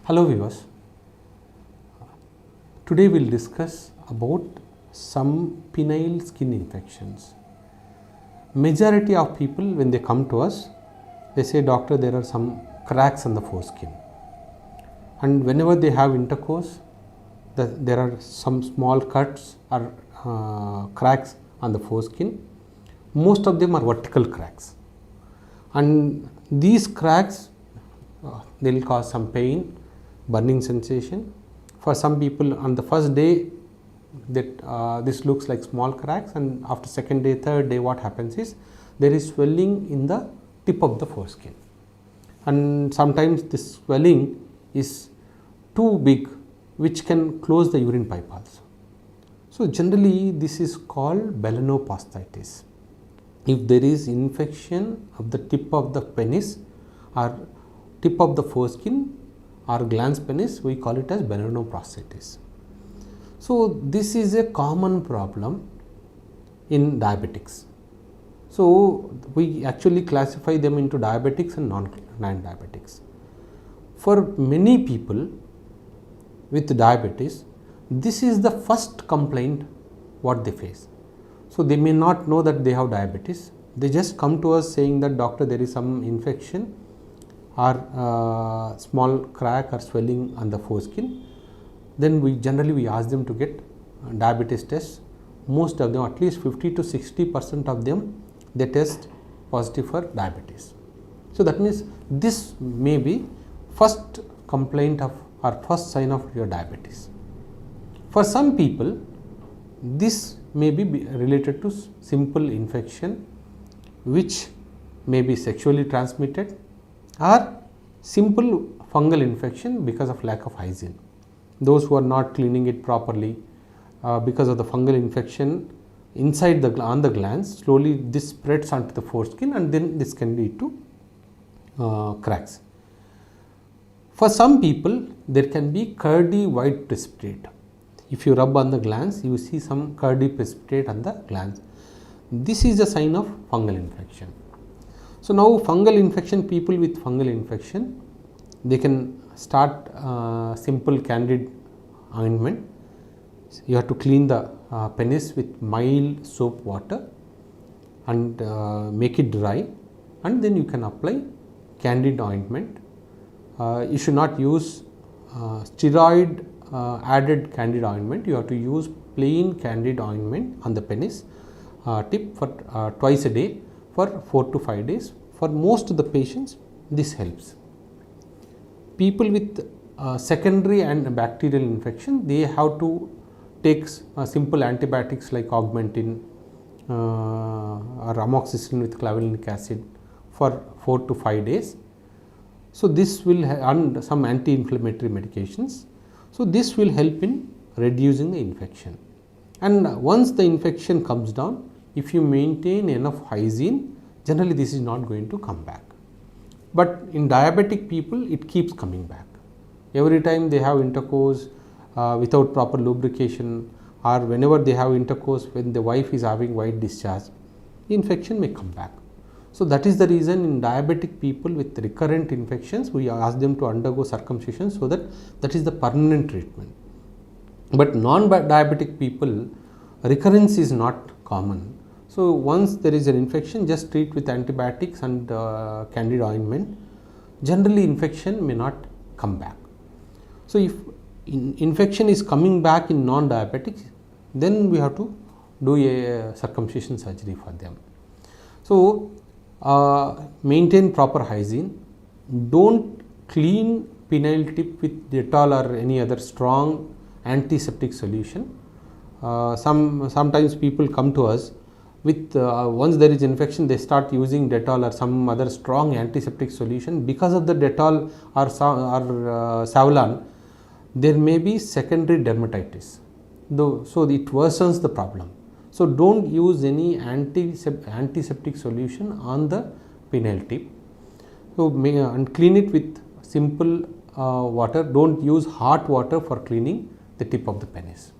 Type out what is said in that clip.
Hello viewers, today we will discuss about some penile skin infections. Majority of people when they come to us, they say, doctor, there are some cracks on the foreskin, and whenever they have intercourse, there are some small cuts or cracks on the foreskin. Most of them are vertical cracks, and these cracks they will cause some pain, burning sensation. For some people on the first day that this looks like small cracks, and after second day, third day, what happens is there is swelling in the tip of the foreskin, and sometimes this swelling is too big, which can close the urine pipe also. So generally this is called belanoposthitis. If there is infection of the tip of the penis or tip of the foreskin or glans penis, we call it as belanoposthitis. So this is a common problem in diabetics. So we actually classify them into diabetics and non-diabetics. For many people with diabetes, this is the first complaint what they face. So they may not know that they have diabetes. They just come to us saying that, doctor, there is some infection or small crack or swelling on the foreskin. Then we generally ask them to get diabetes tests. Most of them, at least 50 to 60% of them, they test positive for diabetes. So that means this may be first complaint of or first sign of your diabetes. For some people, this may be related to simple infection which may be sexually transmitted or simple fungal infection because of lack of hygiene. Those who are not cleaning it properly, because of the fungal infection inside on the glands, slowly this spreads onto the foreskin, and then this can lead to cracks. For some people, there can be curdy white precipitate. If you rub on the glands, you see some curdy precipitate on the glands. This is a sign of fungal infection. So now fungal infection, people with fungal infection, they can start simple candid ointment. You have to clean the penis with mild soap water and make it dry, and then you can apply candid ointment. You should not use steroid added candid ointment. You have to use plain candid ointment on the penis tip for twice a day for 4 to 5 days. For most of the patients, this helps. People with secondary and bacterial infection, they have to take simple antibiotics like Augmentin or amoxicillin with clavulanic acid for 4 to 5 days. So this will and some anti-inflammatory medications. So this will help in reducing the infection. And once the infection comes down, if you maintain enough hygiene, generally this is not going to come back. But in diabetic people, it keeps coming back. Every time they have intercourse without proper lubrication, or whenever they have intercourse when the wife is having white discharge, the infection may come back. So that is the reason in diabetic people with recurrent infections, we ask them to undergo circumcision, so that is the permanent treatment. But non-diabetic people, recurrence is not common. So once there is an infection, just treat with antibiotics and candid ointment. Generally infection may not come back. So if infection is coming back in non-diabetics, then we have to do a circumcision surgery for them. So maintain proper hygiene. Don't clean penile tip with Dettol or any other strong antiseptic solution. Sometimes people come to us with once there is infection, they start using Dettol or some other strong antiseptic solution. Because of the Dettol or Savlon, there may be secondary dermatitis, so it worsens the problem. So don't use any antiseptic solution on the penile tip. So and clean it with simple water. Don't use hot water for cleaning the tip of the penis.